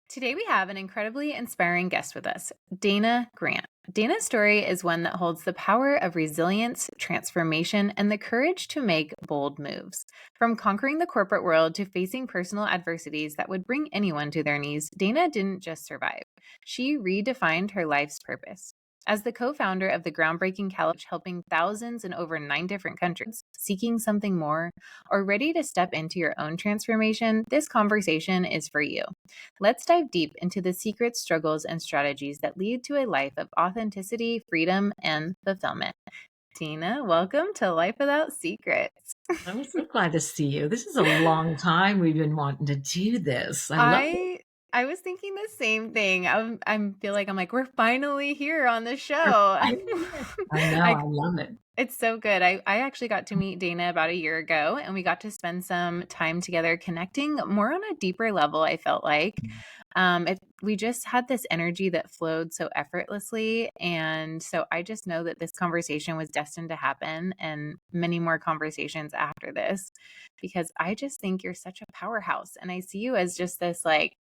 Today we have an incredibly inspiring guest with us, Dana Grant. Dana's story is one that holds the power of resilience, transformation, and the courage to make bold moves. From conquering the corporate world to facing personal adversities that would bring anyone to their knees, Dana didn't just survive. She redefined her life's purpose. As the co-founder of the groundbreaking Cauliflower, helping thousands in over 9 different countries, seeking something more, or ready to step into your own transformation, this conversation is for you. Let's dive deep into the secrets, struggles, and strategies that lead to a life of authenticity, freedom, and fulfillment. Tina, welcome to Life Without Secrets. I'm so glad to see you. This is a long time we've been wanting to do this. I love it. I I was thinking the same thing. I'm like we're finally here on the We're show. finally here. I know. I I love it. It's so good. I actually got to meet Dana about a year ago, and we got to spend some time together connecting more on a deeper level, I felt like. We just had this energy that flowed so effortlessly. And so I just know that this conversation was destined to happen and many more conversations after this, because I just think you're such a powerhouse. And I see you as just this like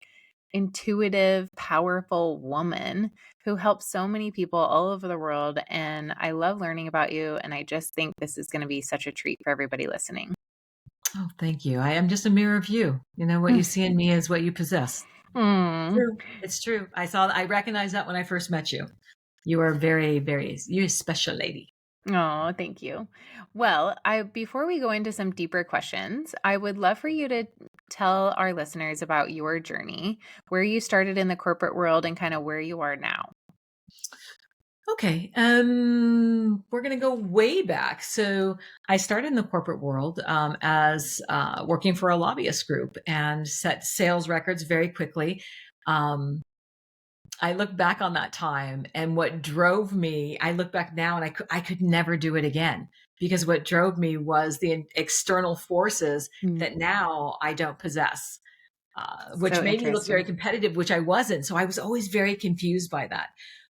intuitive, powerful woman who helps so many people all over the world. And I love learning about you. And I just think this is going to be such a treat for everybody listening. Oh, thank you. I am just a mirror of you. You know, what you see in me is what you possess. Mm. True. It's true. I recognized that when I first met you. You are you're a special lady. Oh, thank you. Well, I before we go into some deeper questions, I would love for you to tell our listeners about your journey, where you started in the corporate world and kind of where you are now. Okay. We're going to go way back. So I started in the corporate world as working for a lobbyist group and set sales records very quickly. Um, I look back on that time and what drove me, I look back now and I could never do it again because what drove me was the external forces Mm. that now I don't possess, which So made me look very interesting. competitive, which I wasn't. So I was always very confused by that.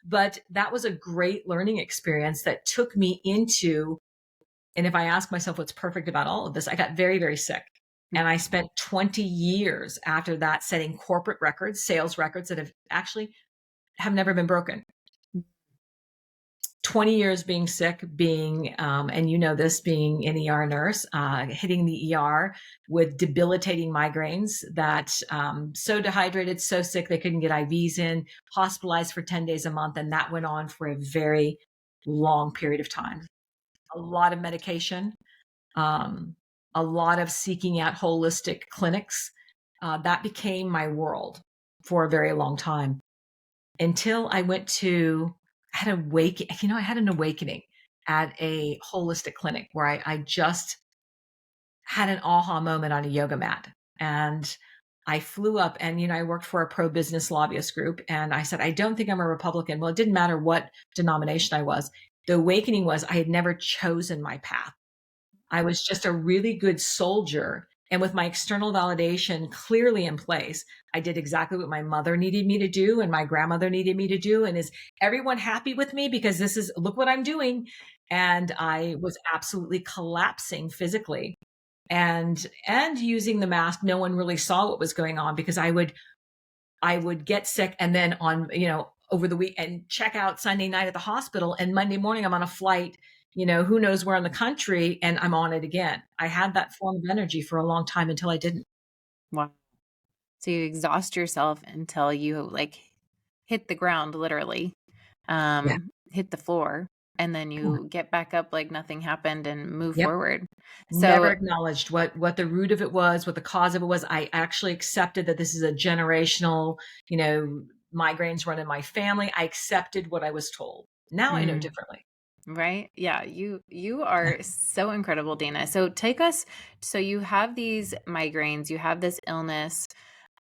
But that was a great learning experience that took me into, and if I ask myself what's perfect about all of this, I got very, very sick. And I spent 20 years after that setting corporate records, sales records that have never been broken. 20 years being sick, and you know this, being an ER nurse, hitting the ER with debilitating migraines that so dehydrated, so sick they couldn't get IVs in, hospitalized for 10 days a month. And that went on for a very long period of time. A lot of medication, um, a lot of seeking out holistic clinics. That became my world for a very long time until I went to I had an awakening at a holistic clinic where I just had an aha moment on a yoga mat. And I flew up and, I worked for a pro business lobbyist group. And I said, I don't think I'm a Republican. Well, it didn't matter what denomination I was. The awakening was I had never chosen my path. I was just a really good soldier. And with my external validation clearly in place, I did exactly what my mother needed me to do and my grandmother needed me to do. And is everyone happy with me? Because look what I'm doing. And I was absolutely collapsing physically and using the mask. No one really saw what was going on because I would get sick and then over the week and check out Sunday night at the hospital. And Monday morning, I'm on a flight, who knows where in the country, and I'm on it again. I had that form of energy for a long time until I didn't. Wow. So you exhaust yourself until you like hit the ground, literally, Yeah. hit the floor, and then you get back up like nothing happened and move Yep. forward. Never So, acknowledged what the root of it was, what the cause of it was. I actually accepted that this is a generational, migraines run in my family. I accepted what I was told. Now I know mm, differently. right? Yeah, you are so incredible, Dana. So you have these migraines, you have this illness,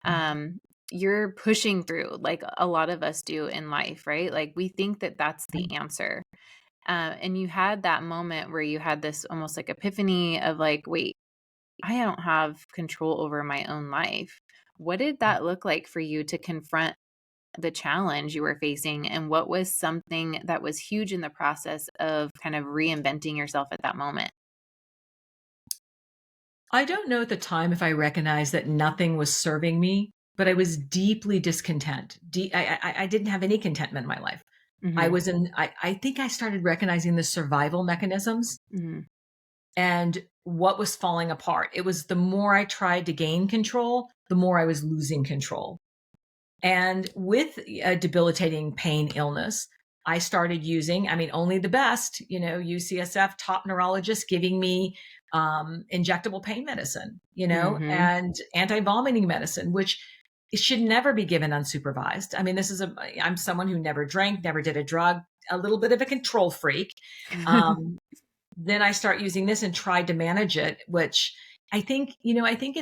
um, you're pushing through like a lot of us do in life, right? Like we think that that's the answer. And you had that moment where you had this almost like epiphany of like, wait, I don't have control over my own life. What did that look like for you to confront the challenge you were facing? And what was something that was huge in the process of kind of reinventing yourself at that moment? I don't know at the time if I recognized that nothing was serving me but I was deeply discontent. I didn't have any contentment in my life. Mhm. I think I started recognizing the survival mechanisms Mhm. and what was falling apart. It was the more I tried to gain control, the more I was losing control. And with a debilitating pain illness, I started using, I mean, only the best, UCSF top neurologist giving me injectable pain medicine, Mhm. and anti vomiting medicine, which it should never be given unsupervised. I mean, I'm someone who never drank, never did a drug, a little bit of a control freak. Um, then I start using this and tried to manage it, which I think in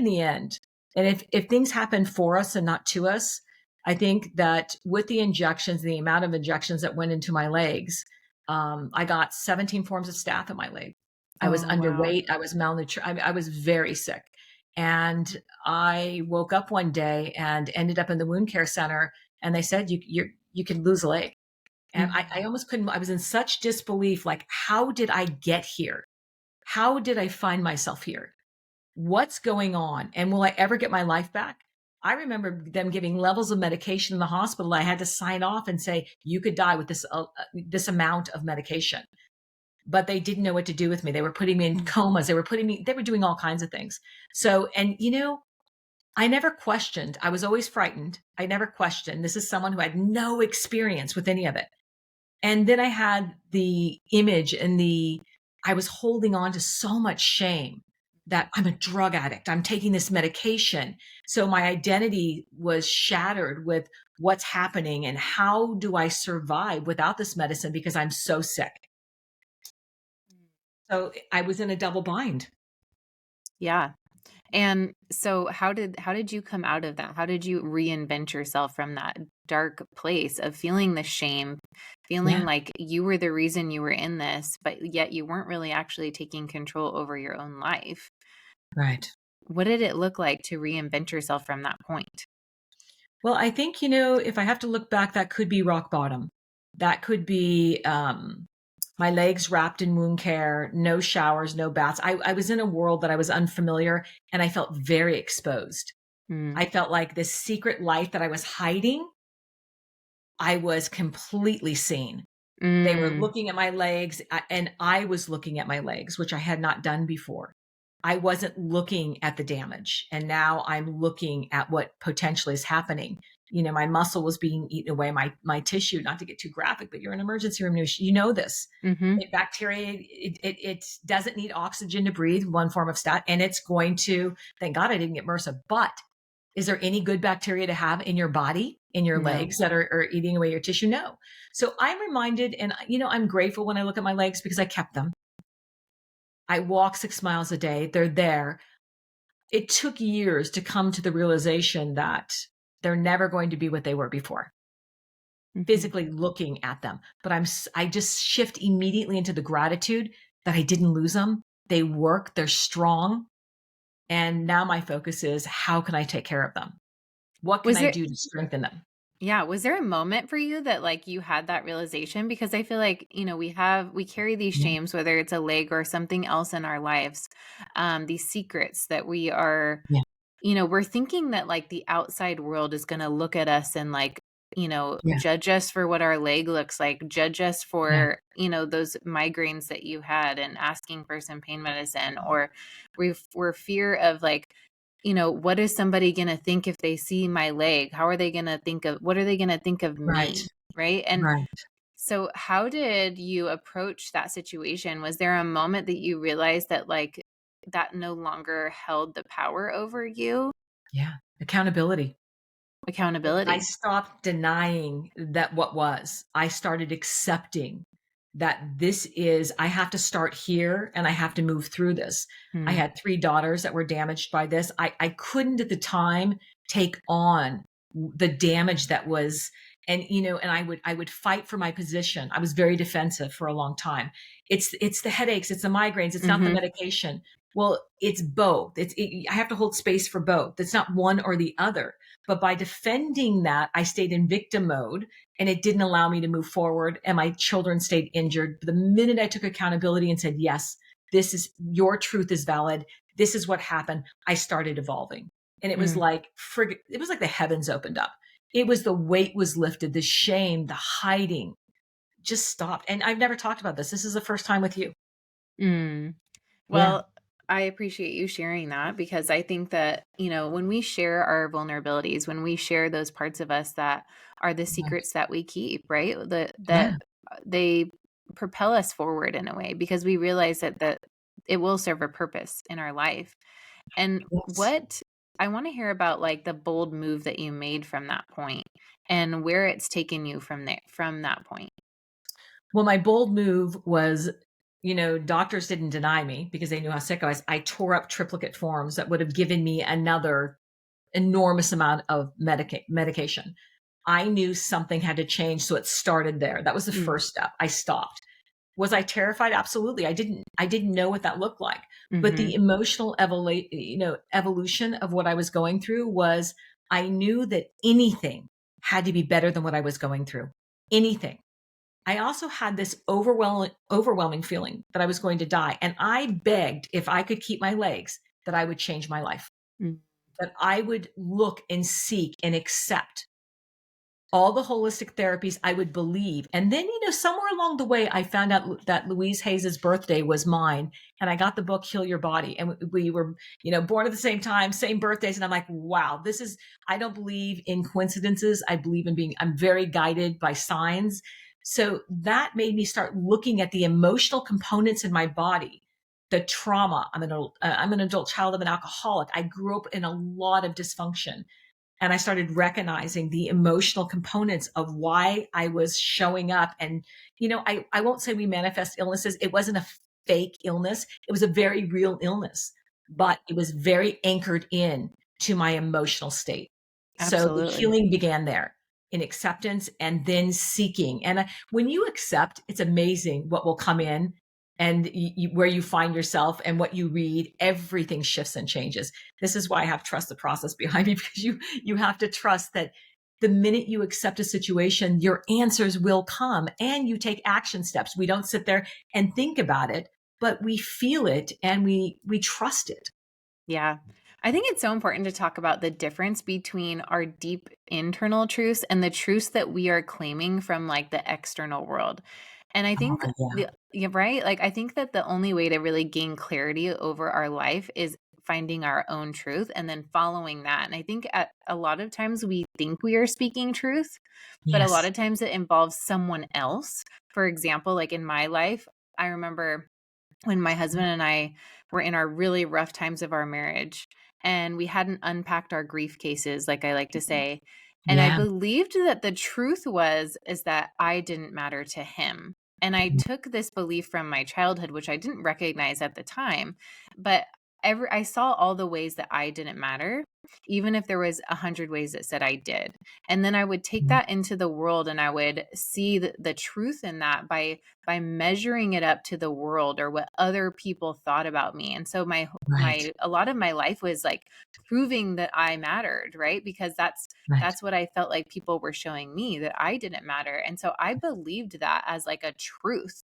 the end, and if things happen for us and not to us, I think that with the injections, the amount of injections that went into my legs, I got 17 forms of staph in my leg. I was Oh, wow. underweight. I was malnourished. I was very sick. And I woke up one day and ended up in the wound care center. And they said, you could lose a leg. And I Mhm. almost couldn't, I was in such disbelief. Like, how did I get here? How did I find myself here? What's going on? And will I ever get my life back? I remember them giving levels of medication in the hospital. I had to sign off and say, you could die with this amount of medication. But they didn't know what to do with me. They were putting me in Mm. comas. They were doing all kinds of things. So, and I never questioned. I was always frightened. I never questioned. This is someone who had no experience with any of it. And then I had the image and I was holding on to so much shame that I'm a drug addict. I'm taking this medication. So my identity was shattered with what's happening and how do I survive without this medicine because I'm so sick. So I was in a double bind. Yeah. And so how did you come out of that? How did you reinvent yourself from that dark place of feeling the shame, feeling Yeah, like you were the reason you were in this, but yet you weren't really actually taking control over your own life? right. What did it look like to reinvent yourself from that point? Well, I think, if I have to look back, that could be rock bottom. That could be my legs wrapped in wound care, no showers, no baths. I was in a world that I was unfamiliar and I felt very exposed. Mm. I felt like this secret life that I was hiding, I was completely seen. They were Mm. looking at my legs, and I was looking at my legs, which I had not done before. I wasn't looking at the damage, and now I'm looking at what potentially is happening. My muscle was being eaten away, my tissue. Not to get too graphic, but you're in an emergency room. You know this. Mhm. Bacteria, it doesn't need oxygen to breathe. One form of stat, and it's going to. Thank God I didn't get MRSA, but is there any good bacteria to have in your body, in your No. legs that are eating away your tissue? No. So I'm reminded, and I'm grateful when I look at my legs because I kept them. I walk 6 miles a day. They're there. It took years to come to the realization that they're never going to be what they were before, Mhm. physically looking at them. But I just shift immediately into the gratitude that I didn't lose them. They work, they're strong. And now my focus is how can I take care of them? What can Was I there do to strengthen them? Yeah, was there a moment for you that, like, you had that realization? Because I feel like, we carry these Yeah. shames, whether it's a leg or something else in our lives, these secrets that we are, Yeah. we're thinking that, like, the outside world is gonna look at us and, like, Yeah. judge us for what our leg looks like, judge us Yeah. for, those migraines that you had and asking for some pain medicine, or we're fear of, like, what is somebody gonna think if they see my leg? What are they gonna think of Right. me? Right? And Right. so how did you approach that situation? Was there a moment that you realized that, like, that no longer held the power over you? Yeah. Accountability. I Accountability. stopped denying that what was. I started accepting that I have to start here and I have to move through this. I Hmm. had 3 daughters that were damaged by this. I couldn't at the time take on the damage that was, and I would fight for my position. I was very defensive for a long time. It's the headaches, it's the migraines, it's not the Mhm. medication. Well, it's both. I have to hold space for both. It's not one or the other. But by defending that, I stayed in victim mode and it didn't allow me to move forward. And my children stayed injured. The minute I took accountability and said, yes, this is your truth is valid. This is what happened. I started evolving. And it was Mm. like, it was like the heavens opened up. It was the weight was lifted, the shame, the hiding just stopped. And I've never talked about this. This is the first time with you. Mm. Yeah. Well, I appreciate you sharing that because I think that, when we share our vulnerabilities, when we share those parts of us that are the Right. secrets that we keep, right? That Yeah. they propel us forward in a way because we realize that it will serve a purpose in our life. And Yes. what I want to hear about like the bold move that you made from that point and where it's taken you from that point. Well, my bold move was, doctors didn't deny me because they knew how sick I was. I tore up triplicate forms that would have given me another enormous amount of medication. I knew something had to change. So it started there. That was the Mm. first step. I stopped. Was I terrified? Absolutely. I didn't know what that looked like. But the Mhm. emotional evolution of what I was going through was I knew that anything had to be better than what I was going through. Anything. I also had this overwhelming feeling that I was going to die. And I begged if I could keep my legs that I would change my life, Mm. that I would look and seek and accept all the holistic therapies I would believe. And then, somewhere along the way, I found out that Louise Hayes's birthday was mine. And I got the book, Heal Your Body. And we were, born at the same time, same birthdays. And I'm like, wow, I don't believe in coincidences. I believe I'm very guided by signs. So that made me start looking at the emotional components in my body, the trauma. I'm an adult child of an alcoholic. I grew up in a lot of dysfunction. And I started recognizing the emotional components of why I was showing up. And, I won't say we manifest illnesses. It wasn't a fake illness. It was a very real illness, but it was very anchored in to my emotional state. So the Absolutely. healing began there in acceptance and then seeking. And when you accept, it's amazing what will come in and where you find yourself and what you read, everything shifts and changes. This is why I have trust the process behind me because you have to trust that the minute you accept a situation, your answers will come and you take action steps. We don't sit there and think about it, but we feel it and we trust it. Yeah. I think it's so important to talk about the difference between our deep internal truths and the truths that we are claiming from like the external world. And I think Oh, yeah. yeah, right? Like I think that the only way to really gain clarity over our life is finding our own truth and then following that. And I think at a lot of times we think we are speaking truth, but a lot Yes. of times it involves someone else. For example, like in my life, I remember when my husband and I were in our really rough times of our marriage and we hadn't unpacked our grief cases, like I like to say. And I Yeah. believed that the truth is that I didn't matter to him. And I took this belief from my childhood, which I didn't recognize at the time, but I saw all the ways that I didn't matter, even if there was 100 ways that said I did. And then I would take that into the world and I would see the truth in that by measuring it up to the world or what other people thought about me. And so Right. my a lot of my life was like proving that I mattered, right? Because Right. that's what I felt like people were showing me, that I didn't matter. And so I believed that as like a truth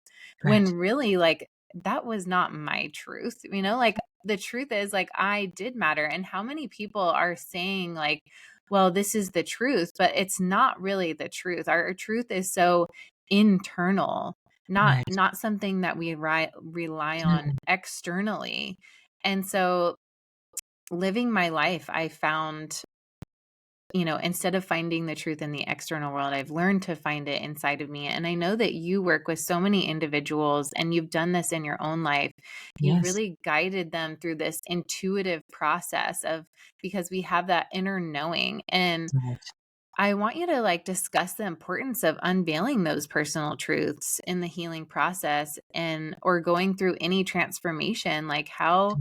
when Right. really like that was not my truth. Like the truth is like I did matter. And how many people are saying like, well, this is the truth, but it's not really the truth. Our truth is so internal, not Right. not something that we rely on Mm. externally. And so living my life, I found, instead of finding the truth in the external world, I've learned to find it inside of me. And I know that you work with so many individuals and you've done this in your own life. You've Yes. really guided them through this intuitive process of because we have that inner knowing. And Right. I want you to like discuss the importance of unveiling those personal truths in the healing process and or going through any transformation. Like how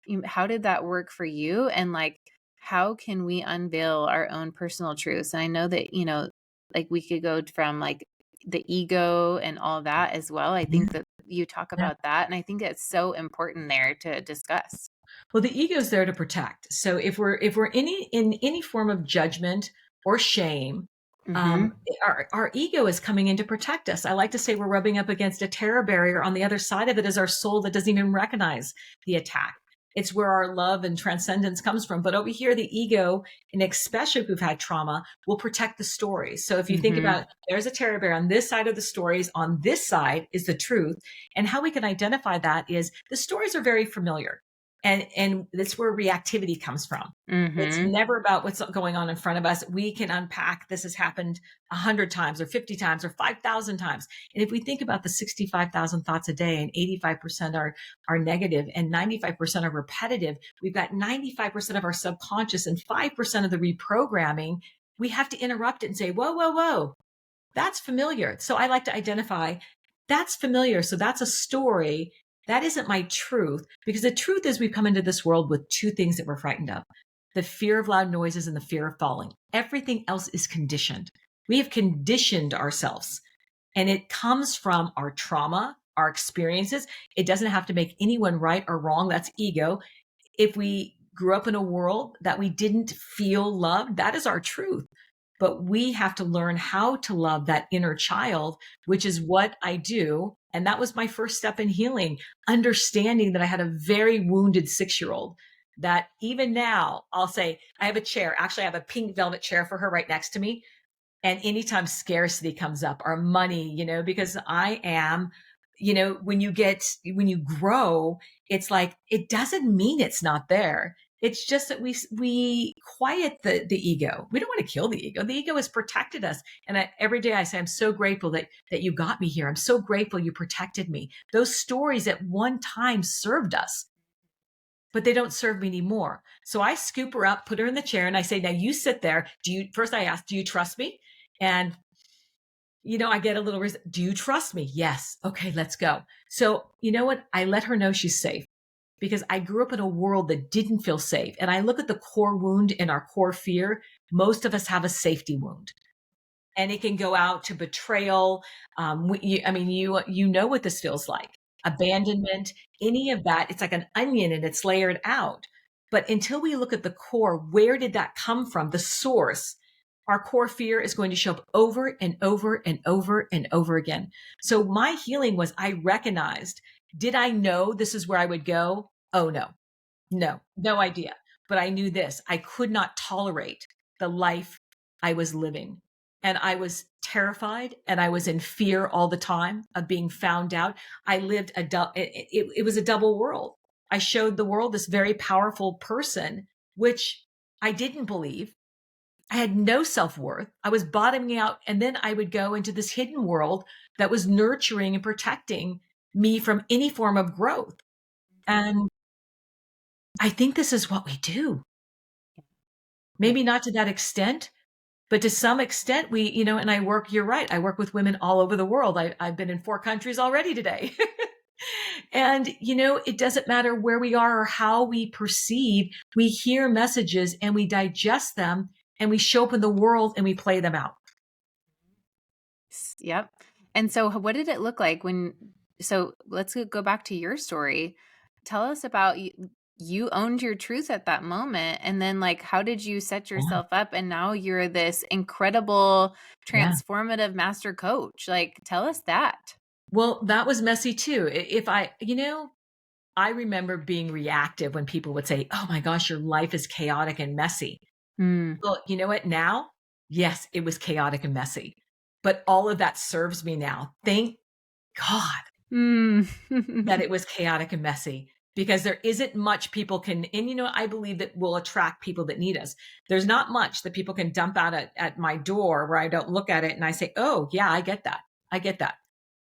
did that work for you? And like, how can we unveil our own personal truths? And I know that, like we could go from like the ego and all that as well. I Yeah. think that you talk Yeah. about that. And I think it's so important there to discuss. Well, the ego is there to protect. So if we're in any form of judgment or shame, Hmm. our ego is coming in to protect us. I like to say we're rubbing up against a terror barrier. On the other side of it is our soul that doesn't even recognize the attack. It's where our love and transcendence comes from. But over here, the ego, and especially if we've had trauma, will protect the stories. So if you think Mm-hmm. about, there's a teddy bear on this side of the stories, on this side is the truth. And how we can identify that is the stories are very familiar. And that's where reactivity comes from. It's Mm-hmm. never about what's going on in front of us. We can unpack this has happened 100 times or 50 times or 5,000 times. And if we think about the 65,000 thoughts a day and 85% are negative and 95% are repetitive, we've got 95% of our subconscious and 5% of the reprogramming. We have to interrupt it and say, whoa, whoa, whoa, that's familiar. So I like to identify that's familiar. So that's a story. That isn't my truth, because the truth is we've come into this world with two things that we're frightened of: the fear of loud noises and the fear of falling. Everything else is conditioned. We have conditioned ourselves, and it comes from our trauma, our experiences. It doesn't have to make anyone right or wrong. That's ego. If we grew up in a world that we didn't feel loved, that is our truth. But we have to learn how to love that inner child, which is what I do. And that was my first step in healing, understanding that I had a very wounded 6-year-old that even now I'll say, I have a chair. Actually, I have a pink velvet chair for her right next to me. And anytime scarcity comes up or money, because I am, when you grow, it's like, it doesn't mean it's not there. It's just that we quiet the ego. We don't want to kill the ego. The ego has protected us. And every day I say, I'm so grateful that you got me here. I'm so grateful you protected me. Those stories at one time served us, but they don't serve me anymore. So I scoop her up, put her in the chair, and I say, now you sit there. First I ask, do you trust me? And I get a little, do you trust me? Yes. Okay, let's go. So you know what? I let her know she's safe, because I grew up in a world that didn't feel safe. And I look at the core wound and our core fear. Most of us have a safety wound, and it can go out to betrayal. You know what this feels like: abandonment, any of that. It's like an onion and it's layered out. But until we look at the core, where did that come from? The source. Our core fear is going to show up over and over and over and over again. So my healing was, I recognized, did I know this is where I would go? Oh, no idea. But I knew this: I could not tolerate the life I was living. And I was terrified and I was in fear all the time of being found out. I lived it was a double world. I showed the world this very powerful person, which I didn't believe. I had no self-worth. I was bottoming out. And then I would go into this hidden world that was nurturing and protecting me from any form of growth. And I think this is what we do. Yeah. Maybe not to that extent, but to some extent and you're right. I work with women all over the world. I've been in 4 countries already today. And, it doesn't matter where we are or how we perceive. We hear messages and we digest them and we show up in the world and we play them out. Yep. And so what did it look like so let's go back to your story. Tell us about you owned your truth at that moment. And then how did you set Yeah. yourself up? And now you're this incredible Yeah. transformative master coach. Tell us that. Well, that was messy too. I remember being reactive when people would say, "Oh my gosh, your life is chaotic and messy." Mm. Well, you know what? Now, yes, it was chaotic and messy, but all of that serves me now. Thank God Mm. that it was chaotic and messy, because there isn't much people can, and I believe that we'll attract people that need us. There's not much that people can dump out at my door where I don't look at it and I say, "Oh yeah, I get that. I get that."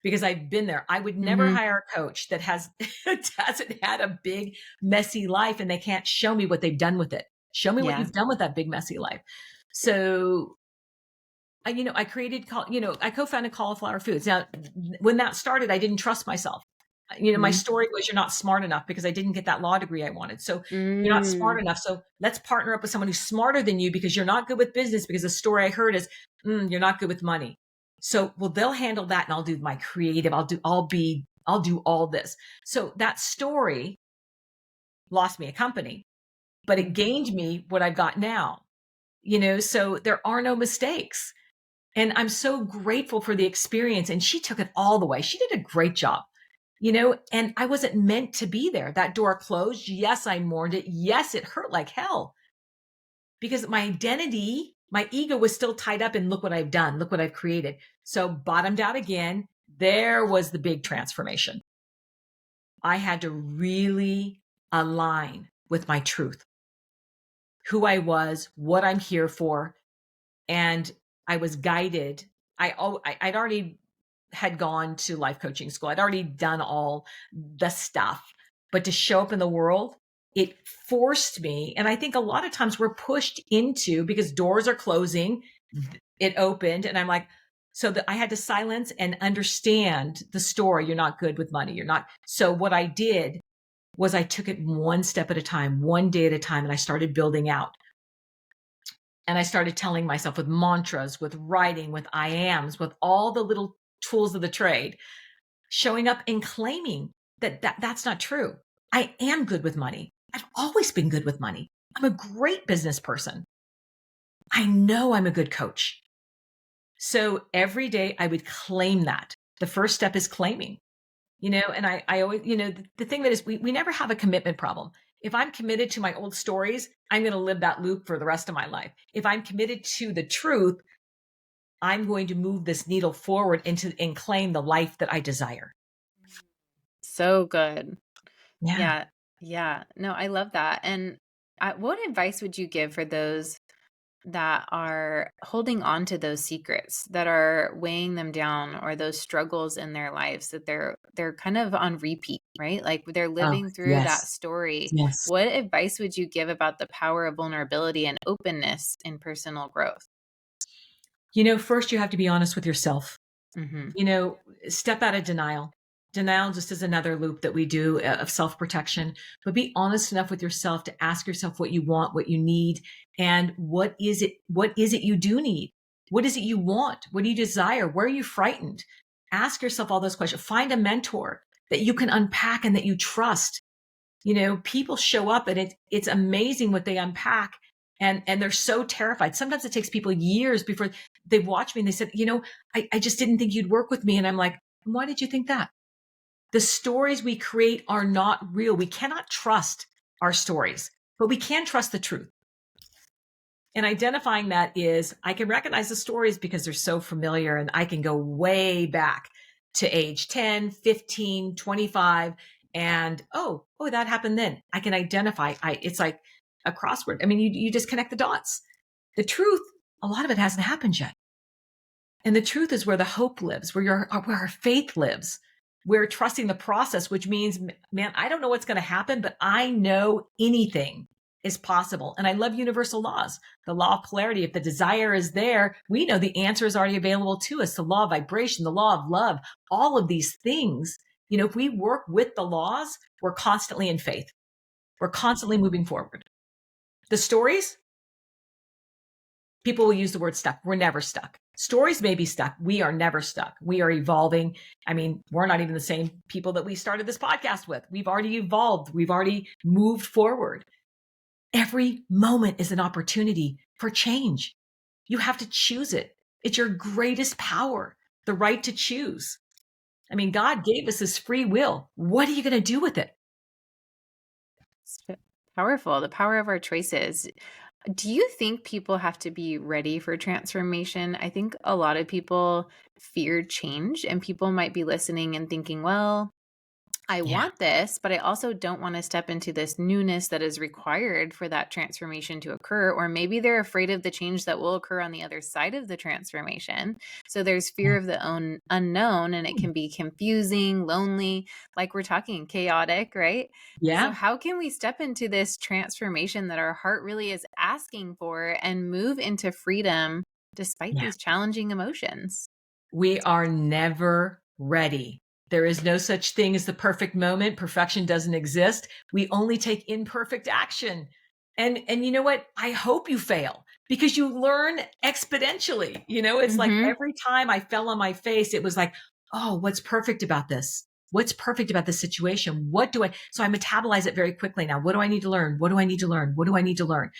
Because I've been there. I would never Mhm. hire a coach that hasn't had a big messy life and they can't show me what they've done with it. Show me what Yeah. you've done with that big messy life. So I I co-founded Cauliflower Foods. Now, when that started, I didn't trust myself. My Mhm. story was, you're not smart enough, because I didn't get that law degree I wanted. So you're not smart Mm. enough. So let's partner up with someone who's smarter than you, because you're not good with business, because the story I heard is, you're not good with money. So, well, they'll handle that and I'll do my creative. I'll do all this. So that story lost me a company, but it Mhm. gained me what I've got now, so there are no mistakes. And I'm so grateful for the experience. And she took it all the way. She did a great job. and I wasn't meant to be there. That door closed. Yes, I mourned it. Yes, it hurt like hell because my identity, my ego was still tied up in look what I've done, look what I've created. So bottomed out again. There was the big transformation. I had to really align with my truth, who I was, what I'm here for. And I was guided. I'd already had gone to life coaching school. I'd already done all the stuff, but to show up in the world, it forced me. And I think a lot of times we're pushed into, because doors are closing, it opened, and I'm like, so that I had to silence and understand the story. You're not good with money. You're not. So what I did was I took it one step at a time, one day at a time, and I started building out. And I started telling myself with mantras, with writing, with I ams, with all the little tools of the trade, showing up and claiming that's not true. I am good with money. I've always been good with money. I'm a great business person. I know I'm a good coach. So every day I would claim that. The first step is claiming, and I always, the thing that is, we never have a commitment problem. If I'm committed to my old stories, I'm going to live that loop for the rest of my life. If I'm committed to the truth, I'm going to move this needle forward and claim the life that I desire. So good. Yeah. Yeah. Yeah. No, I love that. And what advice would you give for those that are holding on to those secrets, that are weighing them down, or those struggles in their lives that they're kind of on repeat, right? Like they're Oh, living through that yes. story. Yes. What advice would you give about the power of vulnerability and openness in personal growth? First you have to be honest with yourself. Mm-hmm. Step out of denial. Denial just is another loop that we do of self-protection, but be honest enough with yourself to ask yourself what you want, what you need, and what is it you do need? What is it you want? What do you desire? Where are you frightened? Ask yourself all those questions. Find a mentor that you can unpack and that you trust. People show up and it's amazing what they unpack, and they're so terrified. Sometimes it takes people years before they watch me and they said, I just didn't think you'd work with me. And I'm like, why did you think that? The stories we create are not real. We cannot trust our stories, but we can trust the truth. And identifying that is, I can recognize the stories because they're so familiar, and I can go way back to age 10, 15, 25, and that happened then. I can identify. It's like a crossword. I mean, you just connect the dots. The truth, a lot of it hasn't happened yet. And the truth is where the hope lives, where our faith lives. We're trusting the process, which means, man, I don't know what's going to happen, but I know anything is possible. And I love universal laws. The law of polarity, if the desire is there, we know the answer is already available to us. The law of vibration, the law of love, all of these things, if we work with the laws, we're constantly in faith. We're constantly moving forward. The stories, people will use the word stuck. We're never stuck. Stories may be stuck. We are never stuck. We are evolving. I mean, we're not even the same people that we started this podcast with. We've already evolved. We've already moved forward. Every moment is an opportunity for change. You have to choose it. It's your greatest power, the right to choose. I mean, God gave us this free will. What are you going to do with it? It's powerful, the power of our choices. Do you think people have to be ready for transformation? I think a lot of people fear change, and people might be listening and thinking, well, I Yeah. want this, but I also don't want to step into this newness that is required for that transformation to occur. Or maybe they're afraid of the change that will occur on the other side of the transformation. So there's fear of the unknown, and it can be confusing, lonely, like we're talking, chaotic, right? So, Yeah. how can we step into this transformation that our heart really is asking for and move into freedom despite Yeah. these challenging emotions? We are never ready. There is no such thing as the perfect moment. Perfection doesn't exist. We only take imperfect action. And you know what? I hope you fail because you learn exponentially. It's like Mm-hmm. every time I fell on my face, it was like, oh, what's perfect about this? What's perfect about this situation? So I metabolize it very quickly now. What do I need to learn? What do I need to learn? What do I need to learn?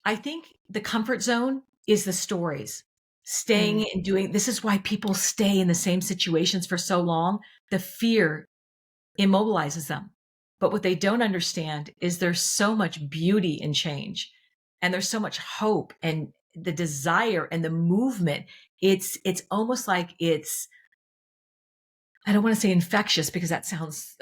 I think the comfort zone is the stories. Staying and doing, this is why people stay in the same situations for so long. The fear immobilizes them. But what they don't understand is there's so much beauty in change, and there's so much hope and the desire and the movement. It's almost like it's, I don't want to say infectious because that sounds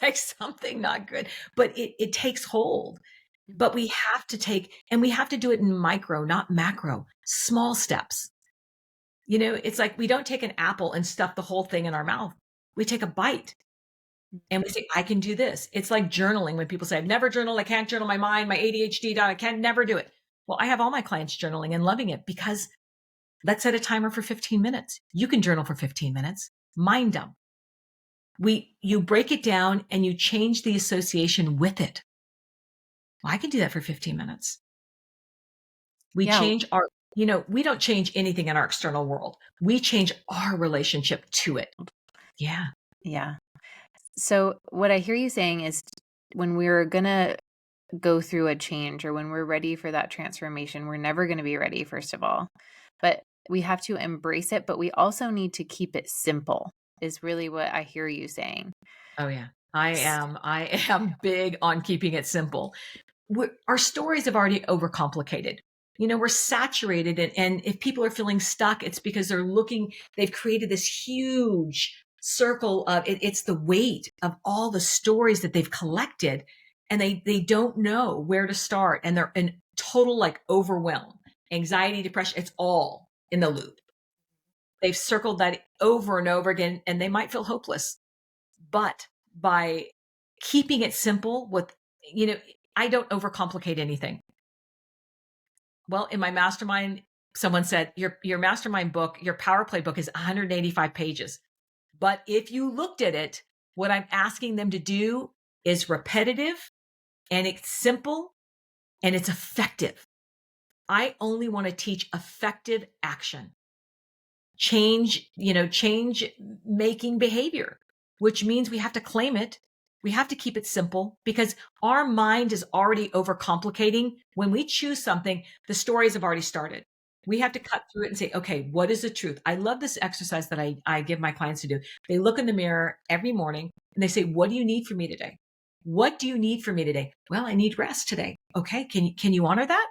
like something not good, but it takes hold. But we have to take, and we have to do it in micro, not macro, small steps. It's like we don't take an apple and stuff the whole thing in our mouth. We take a bite and we say, I can do this. It's like journaling. When people say, I've never journaled, I can't journal my mind, my ADHD, I can't never do it. Well, I have all my clients journaling and loving it because let's set a timer for 15 minutes. You can journal for 15 minutes. Mind dump. You break it down and you change the association with it. Well, I can do that for 15 minutes. We change our, we don't change anything in our external world. We change our relationship to it. Yeah. Yeah. So what I hear you saying is when we're going to go through a change or when we're ready for that transformation, we're never going to be ready, first of all. But we have to embrace it, but we also need to keep it simple, is really what I hear you saying. Oh, yeah. I am big on keeping it simple. Our stories have already overcomplicated. We're saturated, and if people are feeling stuck, it's because they've created this huge circle of it's the weight of all the stories that they've collected, and they don't know where to start, and they're in total like overwhelm, anxiety, depression. It's all in the loop. They've circled that over and over again, and they might feel hopeless. But by keeping it simple I don't overcomplicate anything. Well, in my mastermind, someone said, your mastermind book, your power play book is 185 pages. But if you looked at it, what I'm asking them to do is repetitive, and it's simple, and it's effective. I only want to teach effective action. Change making behavior, which means we have to claim it. We have to keep it simple because our mind is already overcomplicating. When we choose something, the stories have already started. We have to cut through it and say, okay, what is the truth? I love this exercise that I give my clients to do. They look in the mirror every morning and they say, what do you need from me today? What do you need from me today? Well, I need rest today. Okay. Can you honor that?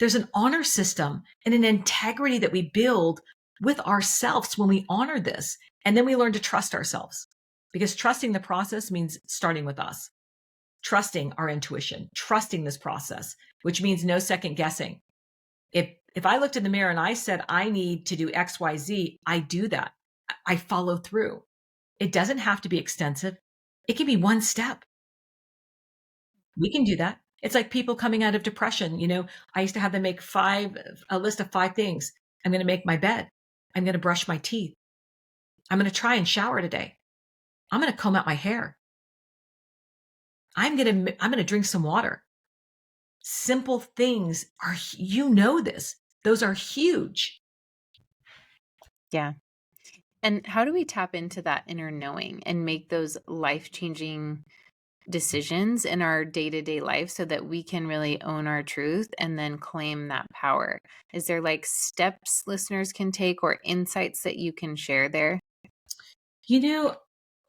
There's an honor system and an integrity that we build with ourselves when we honor this. And then we learn to trust ourselves, because trusting the process means starting with us, trusting our intuition, trusting this process, which means no second guessing. If I looked in the mirror and I said, I need to do X, Y, Z, I do that. I follow through. It doesn't have to be extensive. It can be one step. We can do that. It's like people coming out of depression. I used to have them make a list of 5 things. I'm going to make my bed. I'm going to brush my teeth. I'm going to try and shower today. I'm going to comb out my hair. I'm going to drink some water. Simple things are, this. Those are huge. Yeah. And how do we tap into that inner knowing and make those life-changing decisions in our day-to-day life so that we can really own our truth and then claim that power? Is there like steps listeners can take or insights that you can share there?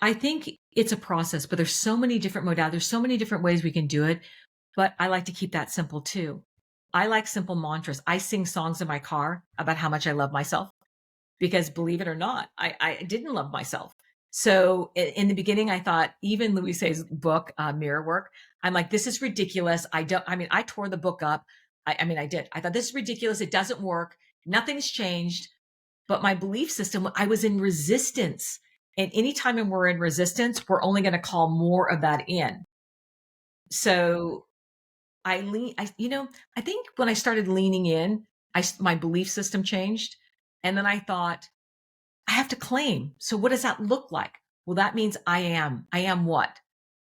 I think it's a process, but there's so many different modalities. There's so many different ways we can do it, but I like to keep that simple too. I like simple mantras. I sing songs in my car about how much I love myself because, believe it or not, I didn't love myself. So in the beginning, I thought, even Louise Hay's book, Mirror Work, I'm like, this is ridiculous. I tore the book up. I did. I thought, this is ridiculous. It doesn't work. Nothing's changed. But my belief system, I was in resistance. And anytime we're in resistance, we're only going to call more of that in. So I think when I started leaning in, my belief system changed. And then I thought, I have to claim. So what does that look like? Well, that means I am what?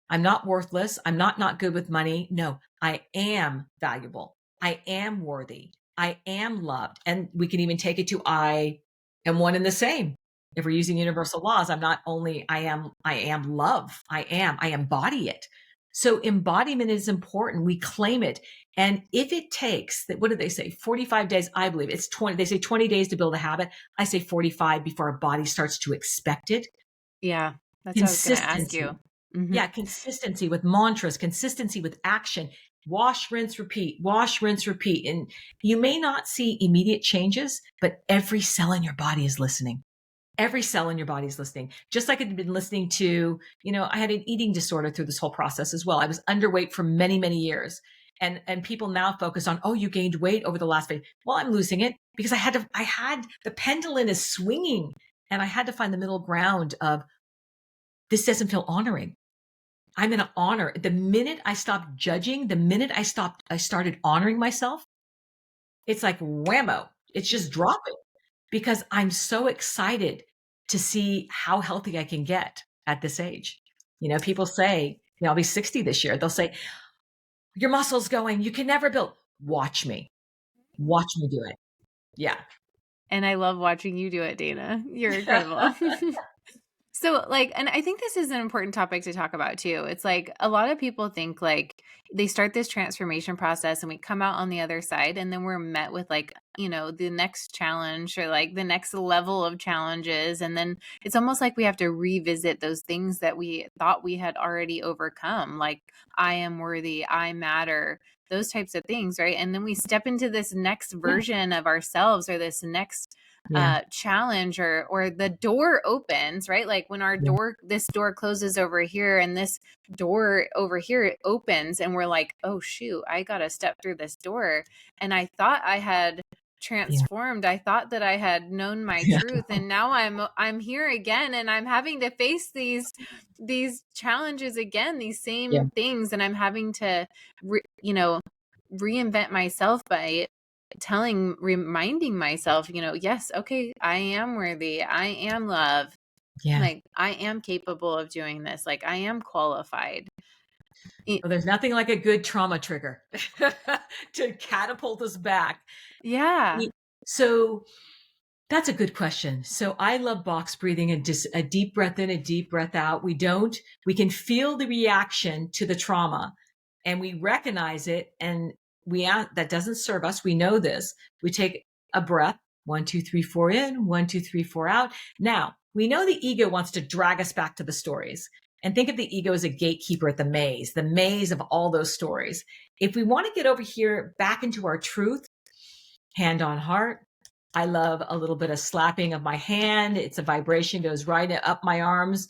I'm not worthless. I'm not good with money. No, I am valuable. I am worthy. I am loved. And we can even take it to I am one and the same. If we're using universal laws, I'm not only, I am love. I embody it. So embodiment is important. We claim it. And if it takes that, what do they say? 45 days, I believe it's 20. They say 20 days to build a habit. I say 45 before our body starts to expect it. Yeah, that's what I was going to ask Consistency. you. Hmm. Yeah, consistency with mantras, consistency with action. Wash, rinse, repeat, wash, rinse, repeat. And you may not see immediate changes, but every cell in your body is listening. Every cell in your body is listening. Just like I'd been listening to, I had an eating disorder through this whole process as well. I was underweight for many, many years. And people now focus on, oh, you gained weight over the last phase. Well, I'm losing it because I had the pendulum is swinging, and I had to find the middle ground of, this doesn't feel honoring. I'm going to honor. The minute I stopped judging, the minute I started honoring myself, it's like whammo. It's just dropping because I'm so excited to see how healthy I can get at this age. People say, I'll be 60 this year. They'll say, your muscles going, you can never build. Watch me. Watch me do it. Yeah. And I love watching you do it, Dana. You're incredible. So, like, and I think this is an important topic to talk about too. It's like a lot of people think like they start this transformation process and we come out on the other side and then we're met with like, the next challenge or like the next level of challenges. And then it's almost like we have to revisit those things that we thought we had already overcome, like I am worthy, I matter, those types of things, right? And then we step into this next Yeah. version of ourselves or this next Yeah. challenge or the door opens, right? Like when Yeah. this door closes over here and this door over here opens and we're like, oh shoot, I gotta step through this door. And I thought I had Yeah. transformed. I thought that I had known my truth, and now I'm here again and I'm having to face these challenges again, these Yeah. same things, and I'm having to reinvent myself by reminding myself, yes, okay, I am worthy. I am loved. Yeah. Like, I am capable of doing this. Like, I am qualified. Y- Well, there's nothing like a good trauma trigger to catapult us back. Yeah. So that's a good question. So I love box breathing and just a deep breath in, a deep breath out. We can feel the reaction to the trauma and we recognize it, and that doesn't serve us. We know this. We take a breath, 1, 2, 3, 4 in, 1, 2, 3, 4 out. Now we know the ego wants to drag us back to the stories, and think of the ego as a gatekeeper at the maze of all those stories. If we want to get over here back into our truth, hand on heart, I love a little bit of slapping of my hand. It's a vibration, goes right up my arms.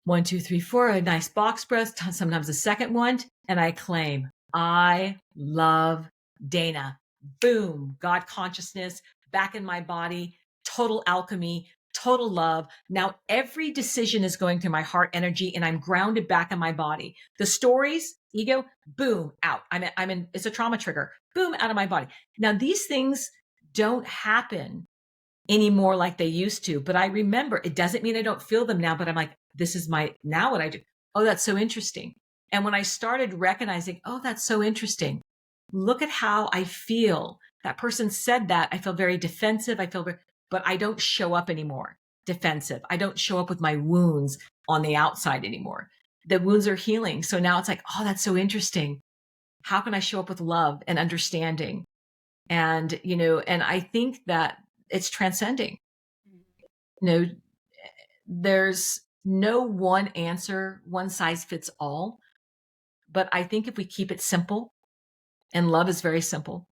1, 2, 3, 4, a nice box breath, sometimes a second one. And I claim, I love Dana. Boom, God consciousness back in my body, total alchemy, total love. Now every decision is going through my heart energy and I'm grounded back in my body. The stories, ego, boom, out. It's a trauma trigger, boom, out of my body. Now these things don't happen anymore like they used to. But I remember, it doesn't mean I don't feel them now, but I'm like, this is now what I do. Oh, that's so interesting. And when I started recognizing, oh, that's so interesting. Look at how I feel. That person said that. I feel very defensive. But I don't show up anymore defensive. I don't show up with my wounds on the outside anymore. The wounds are healing. So now it's like, oh, that's so interesting. How can I show up with love and understanding? And, and I think that it's transcending. No, there's no one answer, one size fits all. But I think if we keep it simple, and love is very simple,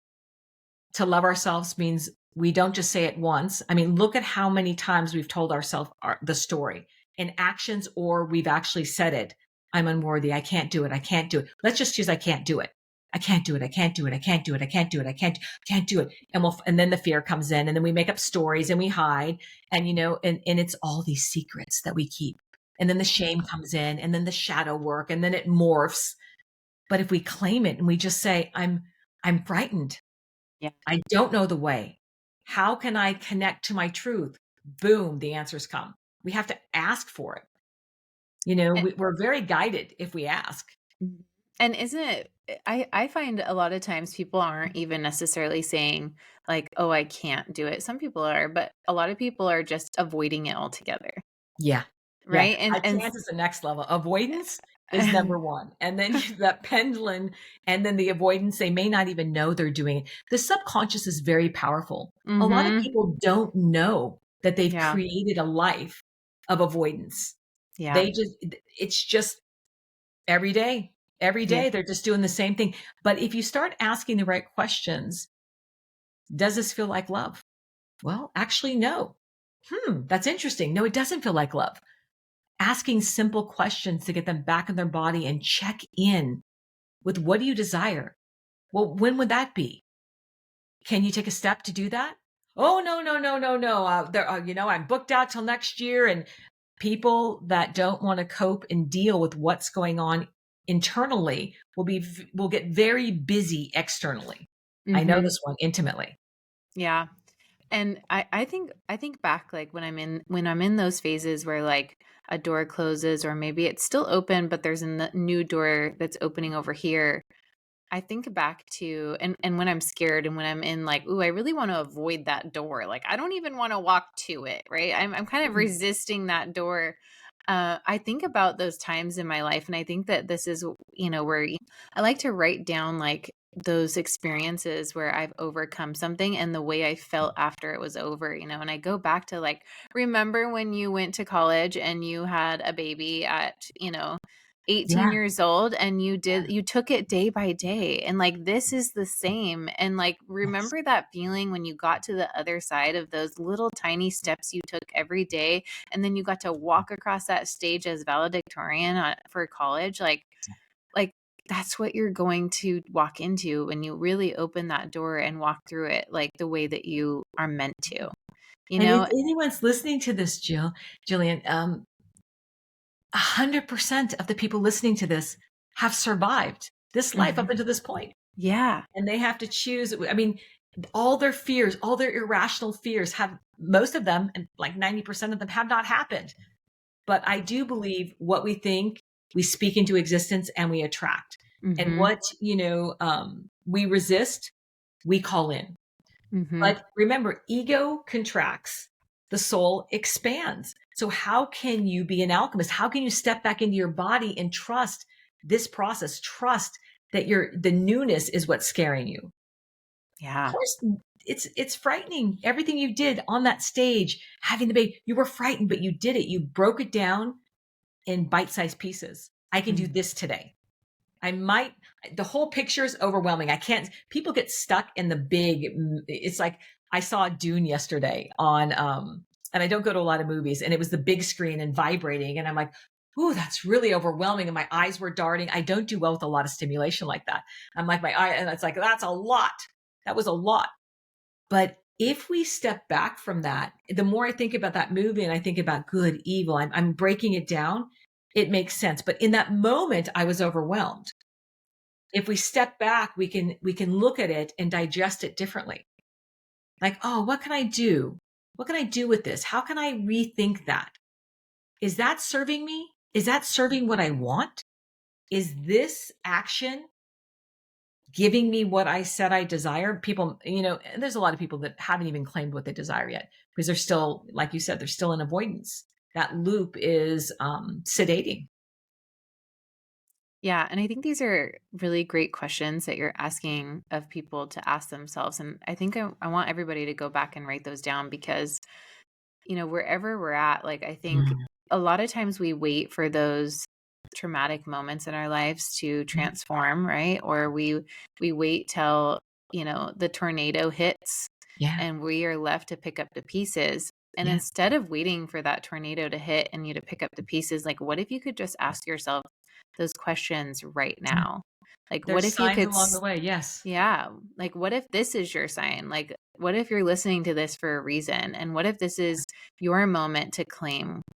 to love ourselves means we don't just say it once. I mean, look at how many times we've told ourselves the story in actions, or we've actually said it. I'm unworthy. I can't do it. I can't do it. Let's just use I can't do it. I can't do it. I can't do it. I can't do it. I can't do it. I can't do it. And then the fear comes in, and then we make up stories and we hide, and and it's all these secrets that we keep. And then the shame comes in, and then the shadow work, and then it morphs. But if we claim it and we just say, I'm frightened. Yeah. I don't know the way. How can I connect to my truth? Boom, the answers come. We have to ask for it. We're very guided if we ask. And isn't it, I find a lot of times people aren't even necessarily saying like, oh, I can't do it. Some people are, but a lot of people are just avoiding it altogether. Yeah. Yeah. Right. I And can't is the next level. Avoidance. is number one. And then that pendulum and then the avoidance, they may not even know they're doing it. The subconscious is very powerful. A lot of Mm-hmm. people don't know that they've Yeah. created a life of avoidance. Yeah. They just, it's just every day. Every Yeah. day they're just doing the same thing. But if you start asking the right questions, does this feel like love? Well, actually, no. That's interesting. No, it doesn't feel like love. Asking simple questions to get them back in their body and check in with what do you desire? Well, when would that be? Can you take a step to do that? Oh, no, no, no, no, no. I'm booked out till next year. And people that don't want to cope and deal with what's going on internally will get very busy externally. I know Mm-hmm. this one intimately. Yeah. And I think back like when I'm in those phases where like a door closes or maybe it's still open, but there's a new door that's opening over here. I think back to and when I'm scared and when I'm in like, ooh, I really want to avoid that door. Like I don't even want to walk to it, right? I'm kind of Mm. resisting that door. I think about those times in my life, and I think that this is, where I like to write down like those experiences where I've overcome something and the way I felt after it was over, and I go back to like, remember when you went to college and you had a baby at, 18 Yeah. years old and you took it day by day, and like this is the same, and like Yes. remember that feeling when you got to the other side of those little tiny steps you took every day, and then you got to walk across that stage as valedictorian for college, like that's what you're going to walk into when you really open that door and walk through it like the way that you are meant to, you And if know anyone's listening to this, Jillian, 100% of the people listening to this have survived this life up Mhm. until this point. Yeah. And they have to choose. I mean, all their fears, all their irrational fears most of them, and like 90% of them have not happened. But I do believe what we think, we speak into existence and we attract. And Mhm. what, we resist, we call in. Mhm. But remember, ego contracts, the soul expands. So, how can you be an alchemist? How can you step back into your body and trust this process? Trust that the newness is what's scaring you. Of Yeah. course, it's frightening. Everything you did on that stage, having the baby, you were frightened, but you did it. You broke it down in bite-sized pieces. I can do Mm. this today. I might, the whole picture is overwhelming. I can't, people get stuck in the big, it's like I saw Dune yesterday and I don't go to a lot of movies, and it was the big screen and vibrating. And I'm like, ooh, that's really overwhelming. And my eyes were darting. I don't do well with a lot of stimulation like that. I'm like, my eye, and it's like, that's a lot. That was a lot. But if we step back from that, the more I think about that movie and I think about good, evil, I'm breaking it down. It makes sense. But in that moment, I was overwhelmed. If we step back, we can look at it and digest it differently. Like, oh, what can I do? What can I do with this? How can I rethink that? Is that serving me? Is that serving what I want? Is this action giving me what I said I desire? People, there's a lot of people that haven't even claimed what they desire yet because they're still, like you said, they're still in avoidance. That loop is sedating. Yeah, and I think these are really great questions that you're asking of people to ask themselves. And I think I want everybody to go back and write those down because, wherever we're at, like I think Mm. a lot of times we wait for those traumatic moments in our lives to transform, right? Or we wait till, the tornado hits Yeah. and we are left to pick up the pieces. And Yeah. instead of waiting for that tornado to hit and you to pick up the pieces, like what if you could just ask yourself those questions right Yeah. now? Like what There's if you signs could along the way. Yes. yeah, like what if this is your sign? Like what if you're listening to this for a reason? And what if this is your moment to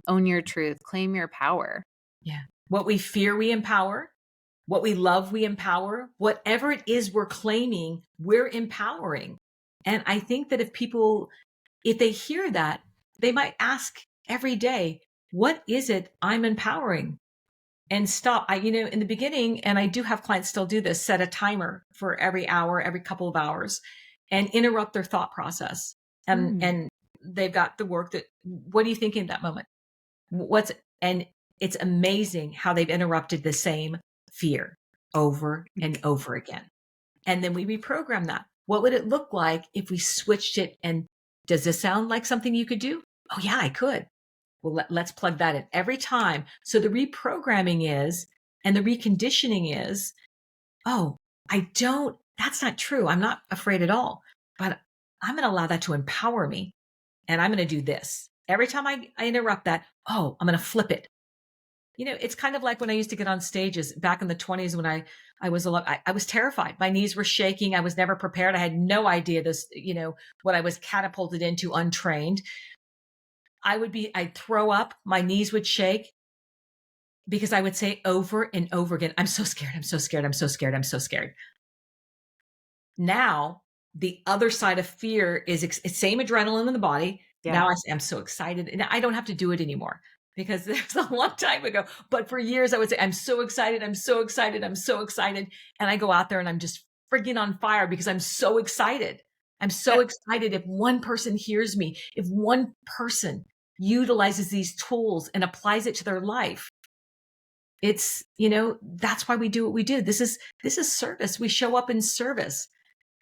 own your truth, claim your power? Yeah. What we fear, we empower. What we love, we empower. Whatever it is we're claiming, we're empowering. And I think that if they hear that, they might ask every day, what is it I'm empowering? And stop. In the beginning, and I do have clients still do this, set a timer for every hour, every couple of hours, and interrupt their thought process. And Mm, and they've got the work that, what are you thinking at that moment? What's, and it's amazing how they've interrupted the same fear over and over again. And then we reprogram that. What would it look like if we switched it? And does this sound like something you could do? Oh, yeah, I could. Well, let's plug that in every time. So the reprogramming is, and the reconditioning is, oh, that's not true. I'm not afraid at all, but I'm going to allow that to empower me. And I'm going to do this. Every time I interrupt that, oh, I'm going to flip it. It's kind of like when I used to get on stages back in the 20s when I was terrified. My knees were shaking. I was never prepared. I had no idea what I was catapulted into untrained. I'd throw up, my knees would shake because I would say over and over again, I'm so scared. I'm so scared. I'm so scared. I'm so scared. Now, the other side of fear is it's same adrenaline in the body. Yeah. Now I say, I'm so excited. And I don't have to do it anymore because there's a long time ago. But for years, I would say, I'm so excited. I'm so excited. I'm so excited. And I go out there and I'm just friggin' on fire because I'm so excited. I'm so excited if one person hears me, if one person utilizes these tools and applies it to their life. It's, that's why we do what we do. This is service. We show up in service.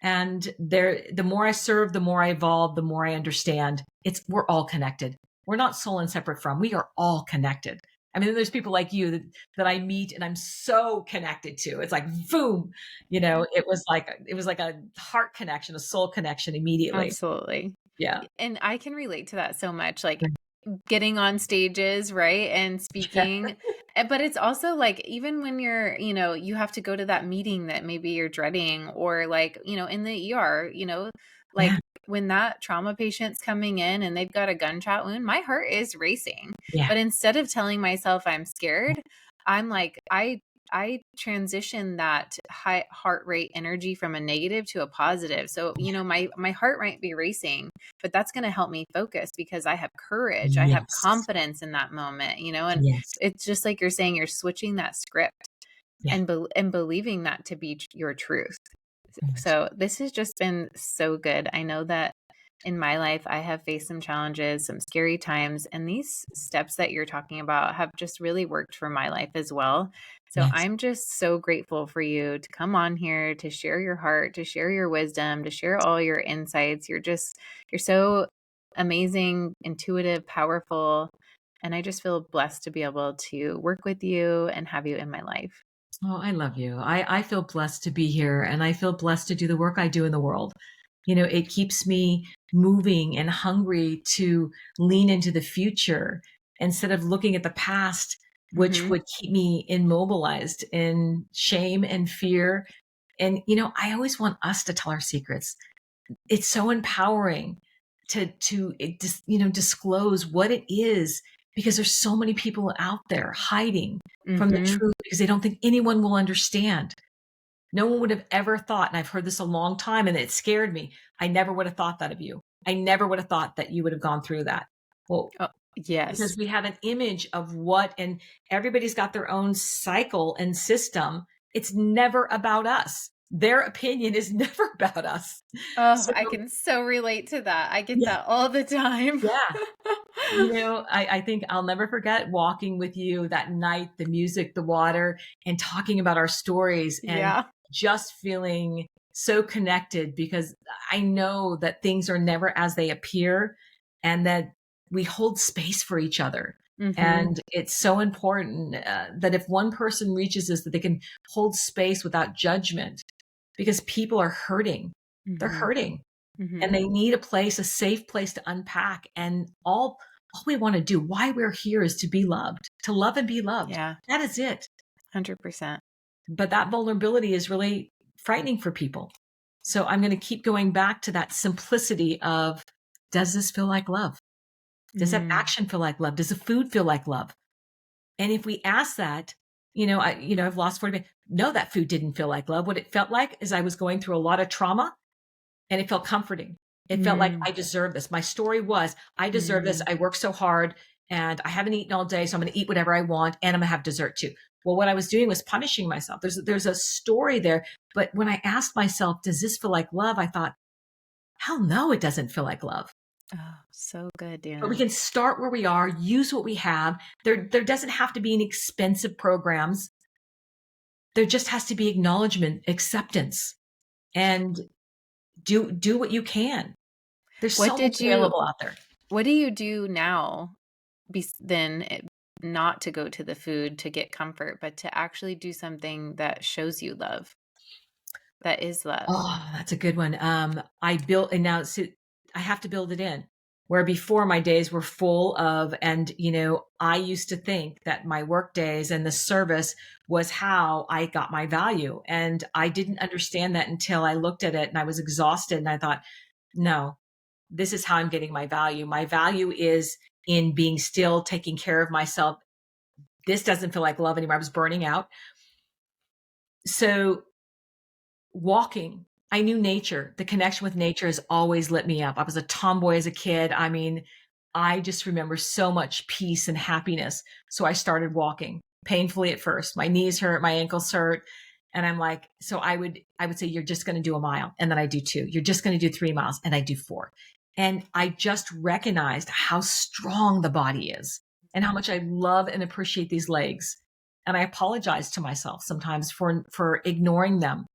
And the more I serve, the more I evolve, the more I understand. We're all connected. We're not soul and separate from. We are all connected. I mean, there's people like you that I meet and I'm so connected to. It's like, boom, it was like a heart connection, a soul connection immediately. Absolutely. Yeah. And I can relate to that so much, like getting on stages, right? And speaking. But it's also like, even when you're, you have to go to that meeting that maybe you're dreading, or like, in the ER, like when that trauma patient's coming in and they've got a gunshot wound, my heart is racing. Yeah. But instead of telling myself I'm scared, I'm like, I transition that high heart rate energy from a negative to a positive. So, my heart might be racing, but that's going to help me focus because I have courage. I have confidence in that moment, and it's just like you're saying, you're switching that script and believing that to be your truth. So this has just been so good. I know that in my life, I have faced some challenges, some scary times, and these steps that you're talking about have just really worked for my life as well. So I'm just so grateful for you to come on here, to share your heart, to share your wisdom, to share all your insights. You're so amazing, intuitive, powerful. And I just feel blessed to be able to work with you and have you in my life. Oh, I love you. I feel blessed to be here, and I feel blessed to do the work I do in the world. It keeps me moving and hungry to lean into the future instead of looking at the past, which would keep me immobilized in shame and fear. And, I always want us to tell our secrets. It's so empowering to disclose what it is, because there's so many people out there hiding from the truth because they don't think anyone will understand. No one would have ever thought, and I've heard this a long time and it scared me. I never would have thought that of you. I never would have thought that you would have gone through that. Well, yes, because we have an image of what, and everybody's got their own cycle and system. It's never about us. Their opinion is never about us. Oh, I can so relate to that. I get that all the time. Yeah. I think I'll never forget walking with you that night, the music, the water, and talking about our stories, and just feeling so connected, because I know that things are never as they appear, and that we hold space for each other. And it's so important that if one person reaches this, that they can hold space without judgment, because people are hurting. They're hurting. And they need a safe place to unpack. And all we want to do, why we're here, is to be loved, to love and be loved. Yeah. That is it. 100%. But that vulnerability is really frightening for people. So I'm going to keep going back to that simplicity of, does this feel like love? Does that action feel like love? Does the food feel like love? And if we ask that, I've lost 40 minutes. No, that food didn't feel like love. What it felt like is I was going through a lot of trauma, and it felt comforting. It felt like I deserve this. My story was, I deserve this. I worked so hard and I haven't eaten all day, so I'm going to eat whatever I want, and I'm going to have dessert too. Well, what I was doing was punishing myself. There's a story there. But when I asked myself, does this feel like love? I thought, hell no, it doesn't feel like love. Oh, so good, But we Dana. can start where we are, use what we have. There doesn't have to be any expensive programs. There just has to be acknowledgement, acceptance, and do what you can. There's What so much did you available out there. what do you do now then not to go to the food to get comfort, but to actually do something that shows you love, that is love? Oh, that's a good one. I built, and now I have to build it in. Where before my days were full of, and I used to think that my work days and the service was how I got my value. And I didn't understand that until I looked at it and I was exhausted. And I thought, no, this is how I'm getting my value. My value is in being still, taking care of myself. This doesn't feel like love anymore. I was burning out. So walking, I knew nature. The connection with nature has always lit me up. I was a tomboy as a kid. I mean, I just remember so much peace and happiness. So I started walking painfully at first. My knees hurt, my ankles hurt. And I'm like, so I would say, you're just going to do a mile. And then I do 2. You're just going to do 3 miles. And I do 4. And I just recognized how strong the body is and how much I love and appreciate these legs. And I apologize to myself sometimes for ignoring them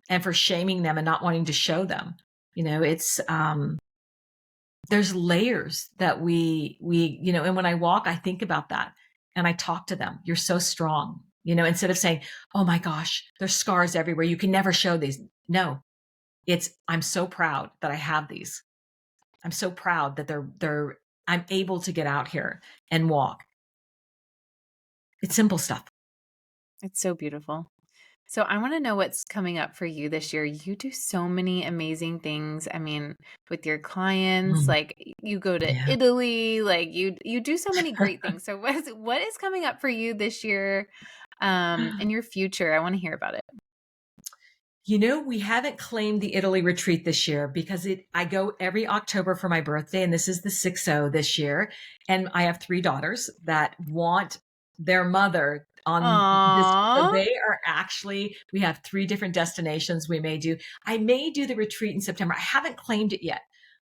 and for shaming them and not wanting to show them. It's there's layers that and when I walk, I think about that and I talk to them. You're so strong, instead of saying, oh my gosh, there's scars everywhere, you can never show these. No, I'm so proud that I have these. I'm so proud that I'm able to get out here and walk. It's simple stuff. It's so beautiful. So I want to know what's coming up for you this year. You do so many amazing things. I mean, with your clients, Mm, like you go to yeah. Italy, like you do so many great things. So what is coming up for you this year, in your future? I want to hear about it. We haven't claimed the Italy retreat this year because I go every October for my birthday, and this is the 6-0 this year. And I have 3 daughters that want their mother on this. So Aww. we have 3 different destinations I may do the retreat in September. I haven't claimed it yet,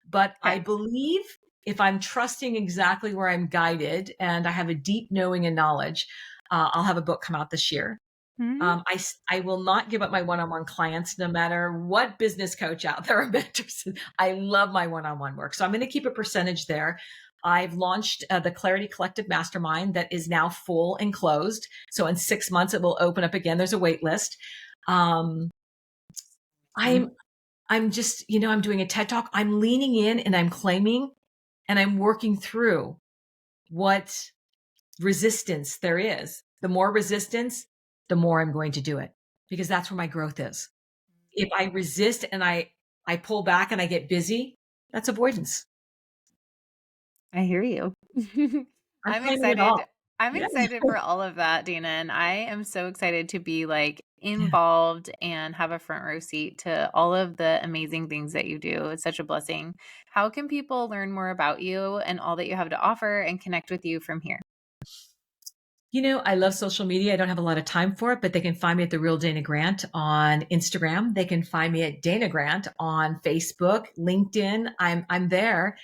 but I Okay. believe if I'm trusting exactly where I'm guided and I have a deep knowing and knowledge, I'll have a book come out this year. Mhm. I will not give up my one-on-one clients, no matter what business coach out there or mentors. I love my one-on-one work. So I'm going to keep a percentage there. I've launched the Clarity Collective Mastermind that is now full and closed. So in 6 months, it will open up again. There's a wait list. Um, I'm, I'm just, I'm doing a TED Talk. I'm leaning in and I'm claiming and I'm working through what resistance there is. The more resistance, the more I'm going to do it because that's where my growth is. If I resist and I pull back and I get busy, that's avoidance. I hear you. I'm I'm claiming it excited. all. I'm Yeah. excited for all of that, Dana, and I am so excited to be like Yeah. involved and have a front row seat to all of the amazing things that you do. It's such a blessing. How can people learn more about you and all that you have to offer and connect with you from here? I love social media. I don't have a lot of time for it, but they can find me at The Real Dana Grant on Instagram. They can find me at Dana Grant on Facebook, LinkedIn. I'm there.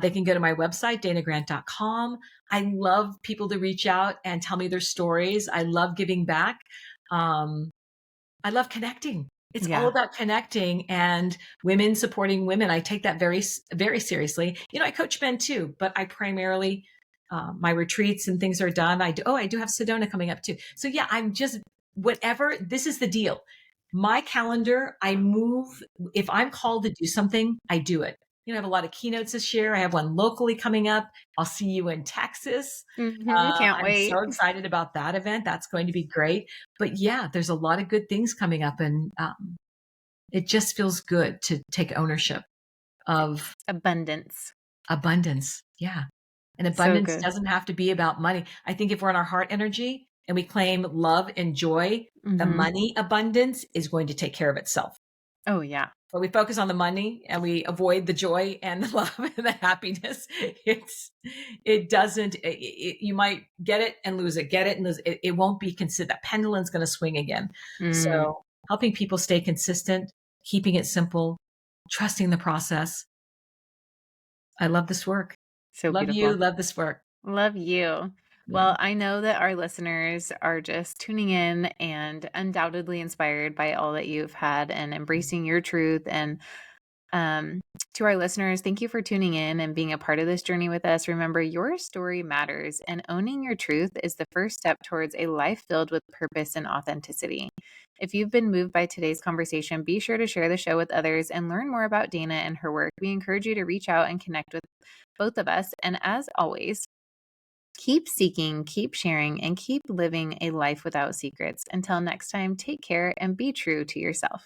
They can go to my website, danagrant.com. I love people to reach out and tell me their stories. I love giving back. Um, I love connecting. It's all Yeah. about connecting and women supporting women. I take that very, very seriously. I coach men too, but I primarily, my retreats and things are done. I do have Sedona coming up too. So yeah, I'm just whatever. This is the deal. My calendar, I move. If I'm called to do something, I do it. I have a lot of keynotes this year. I have one locally coming up. I'll see you in Texas. Can't I'm so wait. excited about that event. That's going to be great. But yeah, there's a lot of good things coming up, and it just feels good to take ownership of Abundance. abundance. Yeah. And So abundance good. doesn't have to be about money. I think if we're in our heart energy and we claim love and joy, the Hmm. money abundance is going to take care of itself. Oh, yeah. But we focus on the money and we avoid the joy and the love and the happiness. It doesn't, you might get it and lose it, get it and lose it. It won't be consistent. That pendulum's going to swing again. Mm. So helping people stay consistent, keeping it simple, trusting the process. I love this work. So Love you. beautiful. Love this work. Love you. Yeah. Well, I know that our listeners are just tuning in and undoubtedly inspired by all that you've had and embracing your truth. And um, to our listeners, thank you for tuning in and being a part of this journey with us. Remember, your story matters, and owning your truth is the first step towards a life filled with purpose and authenticity. If you've been moved by today's conversation, be sure to share the show with others and learn more about Dana and her work. We encourage you to reach out and connect with both of us. And as always, keep seeking, keep sharing, and keep living a life without secrets. Until next time, take care and be true to yourself.